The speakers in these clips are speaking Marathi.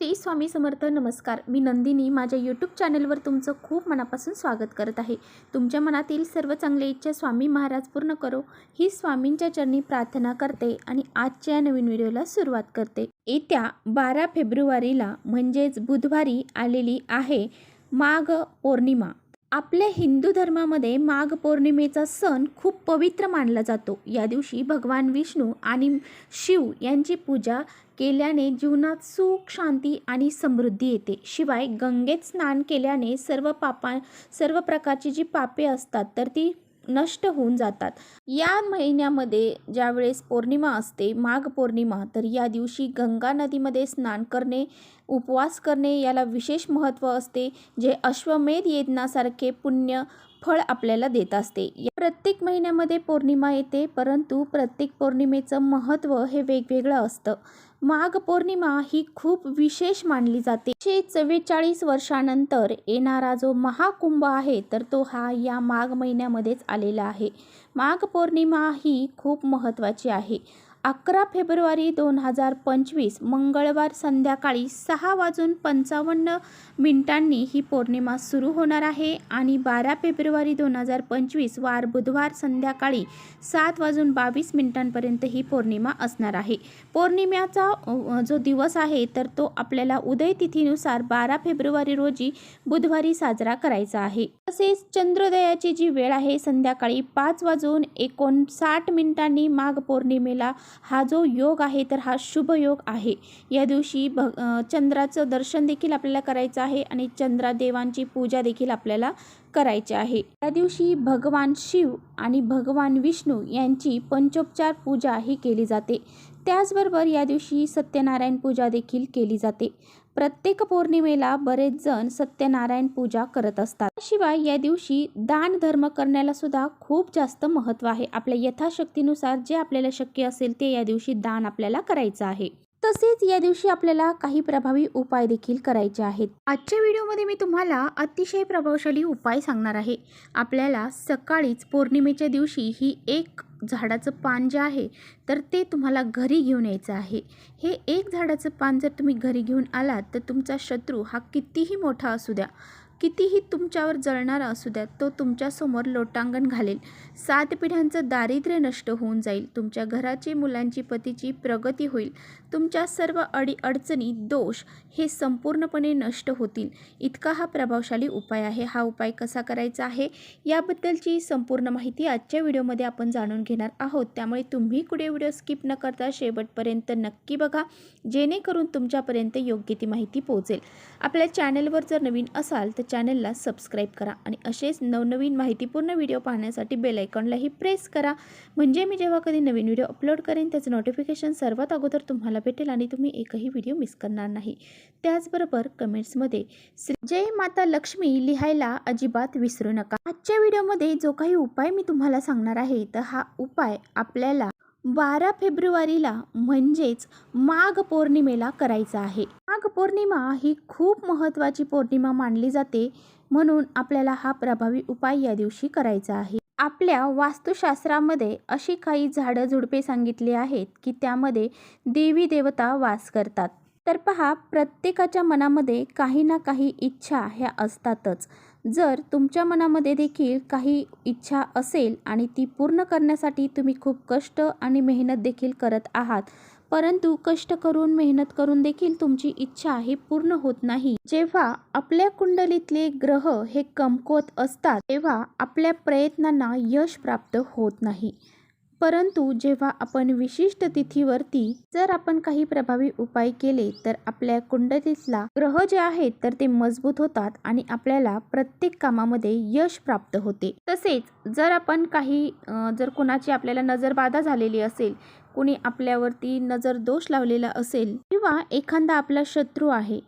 श्री स्वामी समर्थ. नमस्कार, मी नंदिनी. माझ्या यूट्यूब चॅनलवर तुमचं खूप मनापासून स्वागत करत आहे. तुमच्या मनातील सर्व चांगले इच्छा स्वामी महाराज पूर्ण करो ही स्वामींच्या चरणी प्रार्थना करते आणि आजच्या नवीन व्हिडिओला सुरुवात करते. येत्या 12 फेब्रुवारीला म्हणजेच बुधवारी आलेली आहे माघ पौर्णिमा. आपल्या हिंदू धर्मामध्ये माघ पौर्णिमेचा सण खूप पवित्र मानला जातो. या दिवशी भगवान विष्णू आणि शिव यांची पूजा केल्याने जीवनात सुख, शांती आणि समृद्धी येते. शिवाय गंगेत स्नान केल्याने सर्व प्रकारची जी पापे असतात तर ती नष्ट होऊन जातात. या महिन्यामध्ये ज्यावेळेस पौर्णिमा असते, माघ पौर्णिमा, तर या दिवशी गंगा नदीमध्ये स्नान करणे, उपवास करणे याला विशेष महत्त्व असते, जे अश्वमेध यज्ञासारखे पुण्य फळ आपल्याला देत असते. या प्रत्येक महिन्यामध्ये पौर्णिमा येते, परंतु प्रत्येक पौर्णिमेचं महत्त्व हे वेगवेगळं असतं. माघ पौर्णिमा ही खूप विशेष मानली जाते. 144 वर्षानंतर येणारा जो महाकुंभ आहे तर तो हा या माघ महिन्यामध्येच आलेला आहे. माघ पौर्णिमा ही खूप महत्त्वाची आहे. 11 फेब्रुवारी 2025 मंगळवार संध्याकाळी 6:55 ही पौर्णिमा सुरू होणार आहे आणि 12 फेब्रुवारी 2025 वार बुधवार संध्याकाळी 7:22 ही पौर्णिमा असणार आहे. पौर्णिमेचा जो दिवस आहे तर तो आपल्याला उदय तिथीनुसार 12 फेब्रुवारी रोजी बुधवारी साजरा करायचा आहे. तसेच चंद्रोदयाची जी वेळ आहे संध्याकाळी 5:59 माघ पौर्णिमेला हा जो योग आहे तर हा शुभ योग आहे. या दिवशी चंद्राचं दर्शन देखील आपल्याला करायचं आहे आणि चंद्रदेवांची पूजा देखील आपल्याला करायची आहे. या दिवशी भगवान शिव आणि भगवान विष्णू यांची पंचोपचार पूजा ही केली जाते. त्याचबरोबर या दिवशी सत्यनारायण पूजा देखील केली जाते. प्रत्येक पौर्णिमेला बरेच जण सत्यनारायण पूजा करत असतात. शिवाय या दिवशी दान धर्म करण्याला सुद्धा खूप जास्त महत्त्व आहे. आपल्या यथाशक्तीनुसार जे आपल्याला शक्य असेल ते या दिवशी दान आपल्याला करायचं आहे. तसेच या दिवशी आपल्याला काही प्रभावी उपाय देखील करायचे आहेत. आजच्या व्हिडिओमध्ये मी तुम्हाला अतिशय प्रभावशाली उपाय सांगणार आहे. आपल्याला सकाळीच पौर्णिमेच्या दिवशी ही एक झाडाचं पान जे आहे तर ते तुम्हाला घरी घेऊन यायचं आहे. हे एक झाडाचं पान जर तुम्ही घरी घेऊन आलात तर तुमचा शत्रू हा कितीही मोठा असू द्या, कितीही तुमच्यावर जळणारा असू द्या, तो तुमच्यासमोर लोटांगण घालेल. 7 पिढ्यांचं दारिद्र्य नष्ट होऊन जाईल. तुमच्या घराची, मुलांची, पतीची प्रगती होईल. तुमच्या सर्व अडीअडचणी, दोष हे संपूर्णपणे नष्ट होतील. इतका हा प्रभावशाली उपाय आहे. हा उपाय कसा करायचा आहे याबद्दलची संपूर्ण माहिती आजच्या व्हिडिओमध्ये आपण जाणून घेणार आहोत. त्यामुळे तुम्ही कुठे व्हिडिओ स्किप न करता शेवटपर्यंत नक्की बघा, जेणेकरून तुमच्यापर्यंत योग्य ती माहिती पोहोचेल. आपल्या चॅनलवर जर नवीन असाल तर चॅनलला सबस्क्राईब करा आणि असेच नवनवीन माहितीपूर्ण व्हिडिओ पाहण्यासाठी बेल आयकॉनलाही प्रेस करा, म्हणजे मी जेव्हा कधी नवीन व्हिडिओ अपलोड करेन त्याचं नोटिफिकेशन सर्वात अगोदर तुम्हाला भेटेल आणि तुम्ही एकही व्हिडिओ मिस करणार नाही. त्याचबरोबर कमेंट्समध्ये जय माता लक्ष्मी लिहायला अजिबात विसरू नका. आजच्या व्हिडिओमध्ये जो काही उपाय मी तुम्हाला सांगणार आहे तर हा उपाय आपल्याला 12 फेब्रुवारीला म्हणजेच माघ पौर्णिमेला करायचा आहे. माघ पौर्णिमा ही खूप महत्त्वाची पौर्णिमा मानली जाते, म्हणून आपल्याला हा प्रभावी उपाय या दिवशी करायचा आहे. आपल्या वास्तुशास्त्रामध्ये अशी काही झाडं झुडपे सांगितली आहेत की त्यामध्ये देवी देवता वास करतात. तर पहा, प्रत्येकाच्या मनामध्ये काही ना काही इच्छा ह्या असतातच. जर तुमच्या मनामध्ये देखील काही इच्छा असेल आणि ती पूर्ण करण्यासाठी तुम्ही खूप कष्ट आणि मेहनत देखील करत आहात, परंतु कष्ट करून मेहनत करून देखील तुमची इच्छा ही पूर्ण होत नाही. जेव्हा आपल्या कुंडलीतले ग्रह हे कमकुवत असतात तेव्हा आपल्या प्रयत्नांना यश प्राप्त होत नाही. परंतु जेव्हा आपण विशिष्ट तिथीवरती जर आपण काही प्रभावी उपाय केले तर आपल्या कुंडलीतला ग्रह जे आहेत तर ते मजबूत होतात आणि आपल्याला प्रत्येक कामामध्ये यश प्राप्त होते. तसेच जर आपण जर कोणाची आपल्याला नजरबाधा झालेली असेल, कोणी आपल्यावरती नजर दोष लावलेला असेल किंवा एखादा आपला शत्रू आहे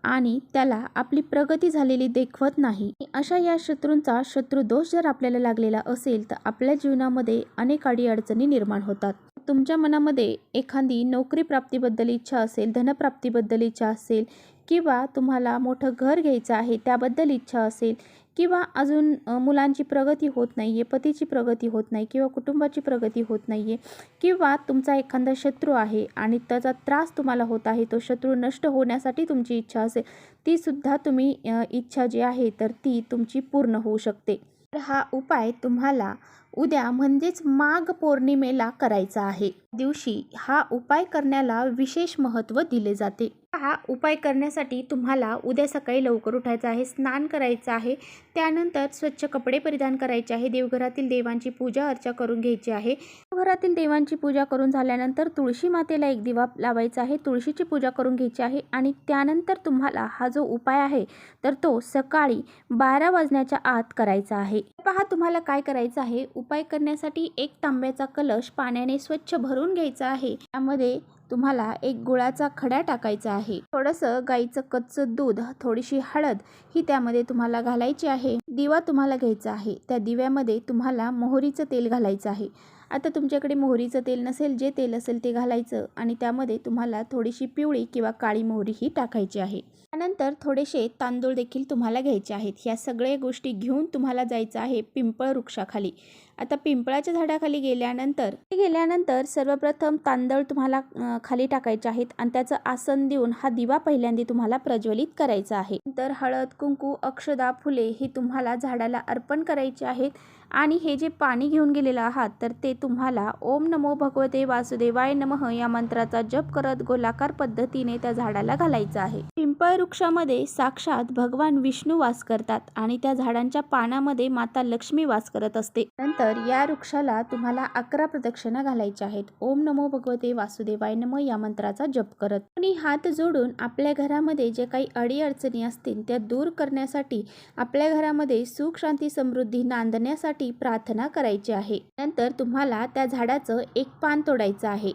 आणि त्याला आपली प्रगती झालेली देखवत नाही, अशा या शत्रूंचा शत्रुदोष जर आपल्याला लागलेला असेल तर आपल्या जीवनामध्ये अनेक अडीअडचणी निर्माण होतात. तुमच्या मनामध्ये एखादी नोकरी प्राप्तीबद्दल इच्छा असेल, धनप्राप्तीबद्दल इच्छा असेल किंवा तुम्हाला मोठं घर घ्यायचं आहे त्याबद्दल इच्छा असेल किंवा अजून मुलांची प्रगती होत नाही आहे, पतीची प्रगती होत नाही किंवा कुटुंबाची प्रगती होत नाही आहे, किंवा तुमचा एखादा शत्रू आहे आणि त्याचा त्रास तुम्हाला होत आहे, तो शत्रू नष्ट होण्यासाठी तुमची इच्छा असेल, तीसुद्धा तुम्ही इच्छा जी आहे तर ती तुमची पूर्ण होऊ शकते. तर हा उपाय तुम्हाला उद्या म्हणजेच माघ पौर्णिमेला करायचा आहे. दिवशी हा उपाय करण्याला विशेष महत्त्व दिले जाते. हा उपाय करण्यासाठी तुम्हाला उद्या सकाळी लवकर उठायचं आहे, स्नान करायचं आहे, त्यानंतर स्वच्छ कपडे परिधान करायचे आहे, देवघरातील देवांची पूजा अर्चा करून घ्यायची आहे. देवघरातील देवांची पूजा करून झाल्यानंतर तुळशी मातेला एक दिवा लावायचा आहे, तुळशीची पूजा करून घ्यायची आहे आणि त्यानंतर तुम्हाला हा जो उपाय आहे तर तो सकाळी 12 वाजण्याच्या आत करायचा आहे. पहा तुम्हाला काय करायचं आहे. उपाय करण्यासाठी एक तांब्याचा कलश पाण्याने स्वच्छ भरून घ्यायचा आहे. त्यामध्ये तुम्हाला एक गुळाचा खडा टाकायचा आहे, थोडंसं गाईचं कच्चं दूध, थोडीशी हळद ही त्यामध्ये तुम्हाला घालायची आहे. दिवा तुम्हाला घ्यायचा आहे, त्या दिव्यामध्ये तुम्हाला मोहरीचं तेल घालायचं आहे. आता तुमच्याकडे मोहरीचं तेल नसेल, जे तेल असेल ते घालायचं आणि त्यामध्ये तुम्हाला थोडीशी पिवळी किंवा काळी मोहरी ही टाकायची आहे. त्यानंतर थोडेसे तांदूळ देखील तुम्हाला घ्यायचे आहेत. ह्या सगळ्या गोष्टी घेऊन तुम्हाला जायचं आहे पिंपळ वृक्षाखाली. आता पिंपळाच्या झाडाखाली गेल्यानंतर सर्वप्रथम तांदूळ तुम्हाला खाली टाकायचे आहेत आणि त्याचं आसन देऊन हा दिवा पहिल्यांदा तुम्हाला प्रज्वलित करायचा आहे. नंतर हळद, कुंकू, अक्षदा, फुले ही तुम्हाला झाडाला अर्पण करायची आहेत आणि हे जे पाणी घेऊन गेलेलं आहात तर ते तुम्हाला ओम नमो भगवते वासुदेवाय नमः या मंत्राचा जप करत गोलाकार पद्धतीने त्या झाडाला घालायचं आहे. पिंपळ वृक्षामध्ये साक्षात भगवान विष्णू वास करतात आणि त्या झाडांच्या पानामध्ये माता लक्ष्मी वास करत असते. नंतर या वृक्षाला तुम्हाला 11 प्रदक्षिणा घालायच्या आहेत. ओम नमो भगवते वासुदेवाय नमः या मंत्राचा जप करत आणि हात जोडून आपल्या घरामध्ये जे काही अडीअडचणी असतील त्या दूर करण्यासाठी, आपल्या घरामध्ये सुख शांती समृद्धी नांदण्यासाठी प्रार्थना करायची आहे. नंतर तुम्हाला त्या झाडाचं एक पान तोडायचं आहे.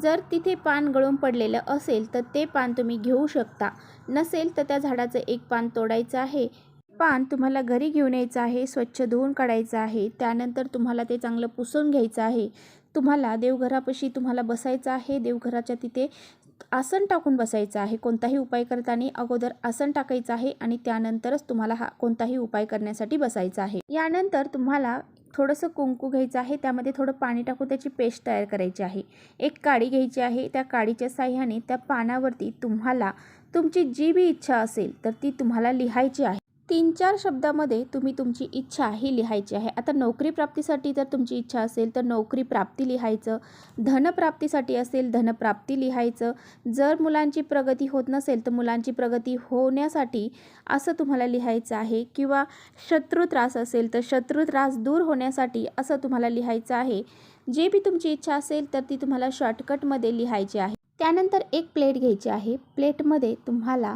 जर तिथे पान गळून पडलेलं असेल तर ते पान तुम्ही घेऊ शकता, नसेल तर त्या झाडाचं एक पान तोडायचं आहे. पान तुम्हाला घरी घेऊन यायचं आहे, स्वच्छ धुवून काढायचं आहे. त्यानंतर तुम्हाला ते चांगलं पुसून घ्यायचं आहे. तुम्हाला देवघरापाशी तुम्हाला बसायचं आहे. देवघराच्या तिथे आसन टाकून बसायचं आहे. कोणताही उपाय करताना अगोदर आसन टाकायचं आहे आणि त्यानंतरच तुम्हाला हा कोणताही उपाय करण्यासाठी बसायचं आहे. यानंतर तुम्हाला थोडंसं कुंकू घ्यायचं आहे, त्यामध्ये थोडं पाणी टाकून त्याची पेस्ट तयार करायची आहे. एक काडी घ्यायची आहे, त्या काडीच्या साह्याने त्या पानावरती तुम्हाला तुमची जी बी इच्छा असेल तर ती तुम्हाला लिहायची आहे. 3-4 शब्दामध्ये तुम्ही तुमची इच्छा ही लिहायची आहे. आता नोकरी प्राप्तीसाठी जर तुमची इच्छा असेल तर नोकरी प्राप्ती लिहायचं, धनप्राप्तीसाठी असेल धनप्राप्ती लिहायचं, जर मुलांची प्रगती होत नसेल तर मुलांची प्रगती होण्यासाठी असं तुम्हाला लिहायचं आहे, किंवा शत्रू त्रास असेल तर शत्रू त्रास दूर होण्यासाठी असं तुम्हाला लिहायचं आहे. जे बी तुमची इच्छा असेल तर ती तुम्हाला शॉर्टकटमध्ये लिहायची आहे. त्यानंतर एक प्लेट घ्यायची आहे. प्लेटमध्ये तुम्हाला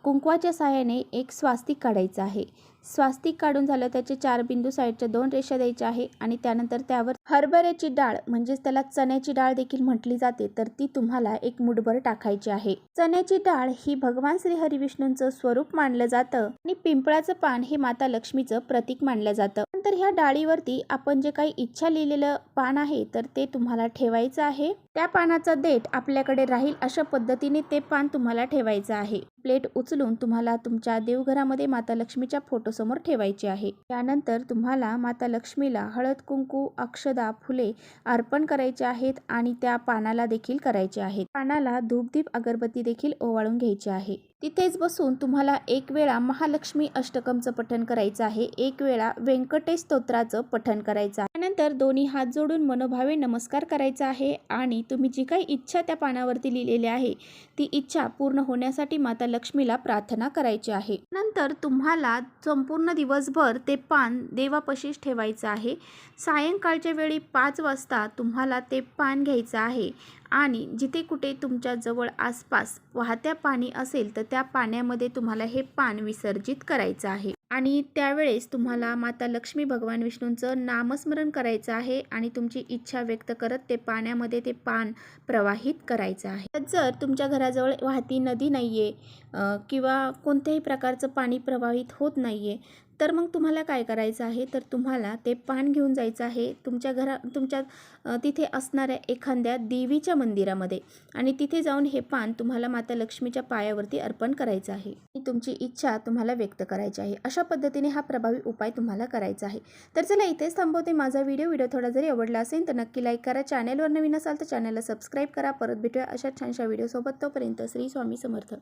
कुंकवाच्या साहाय्याने एक स्वास्तिक काढायचं आहे. स्वास्तिक काढून झालं त्याचे 4 बिंदू साईडच्या 2 रेषा द्यायच्या आहे आणि त्यानंतर त्यावर हरभऱ्याची डाळ म्हणजेच त्याला चण्याची डाळ देखील म्हटली जाते तर ती तुम्हाला एक मुठभर टाकायची आहे. चण्याची डाळ ही भगवान श्री हरिविष्णूंचं स्वरूप मानलं जातं आणि पिंपळाचं पान हे माता लक्ष्मीचं प्रतीक मानलं जातं. नंतर ह्या डाळीवरती आपण जे काही इच्छा लिहिलेलं पान आहे तर ते तुम्हाला ठेवायचं आहे. त्या पानाचा देठ आपल्याकडे राहील अशा पद्धतीने ते पान तुम्हाला ठेवायचं आहे. प्लेट उचलून तुम्हाला तुमच्या देवघरामध्ये माता लक्ष्मीच्या फोटोसमोर ठेवायची आहे. त्यानंतर तुम्हाला माता लक्ष्मीला हळद, कुंकू, अक्षदा, फुले अर्पण करायचे आहेत आणि त्या पानाला देखील करायचे आहेत. पानाला धूपदीप अगरबत्ती देखील ओवाळून घ्यायची आहे. तिथेच बसून तुम्हाला एक वेळा महालक्ष्मी अष्टकमचं पठण करायचं आहे, एक वेळा व्यंकटेश स्तोत्राचं पठण करायचं आहे. त्यानंतर दोन्ही हात जोडून मनोभावे नमस्कार करायचा आहे आणि तुम्ही जी काही इच्छा त्या पानावरती लिहिलेली आहे ती इच्छा पूर्ण होण्यासाठी माता लक्ष्मीला प्रार्थना करायची आहे. नंतर तुम्हाला संपूर्ण दिवसभर ते पान देवापाशीच ठेवायचं आहे. सायंकाळच्या वेळी 5 वाजता तुम्हाला ते पान घ्यायचं आहे आणि जिथे कुठे तुमच्या जवळ आसपास वाहत्या पाणी असेल तर त्या पाण्यामध्ये तुम्हाला हे पान विसर्जित करायचं आहे आणि त्यावेळेस तुम्हाला माता लक्ष्मी भगवान विष्णूंचं नामस्मरण करायचं आहे आणि तुमची इच्छा व्यक्त करत ते पाण्यामध्ये ते पान प्रवाहित करायचं आहे. जर तुमच्या घराजवळ वाहती नदी नाही आहे किंवा कोणत्याही प्रकारचं पाणी प्रवाहित होत नाही आहे तर मग तुम्हाला काय करायचं आहे, तर तुम्हाला ते पान घेऊन जायचं आहे तुमच्या तिथे असणाऱ्या एखाद्या देवीच्या मंदिरामध्ये आणि तिथे जाऊन हे पान तुम्हाला माता लक्ष्मीच्या पायावरती अर्पण करायचं आहे. तुमची इच्छा तुम्हाला व्यक्त करायची आहे. अशा पद्धतीने हा प्रभावी उपाय तुम्हाला करायचा आहे. तर चला इथेच थांबवते माझा व्हिडिओ थोडा जरी आवडला असेल तर नक्की लाईक करा. चॅनलवर नवीन असाल तर चॅनलला सबस्क्राईब करा. परत भेटूया अशा छानशा व्हिडिओसोबत. तोपर्यंत श्री स्वामी समर्थ.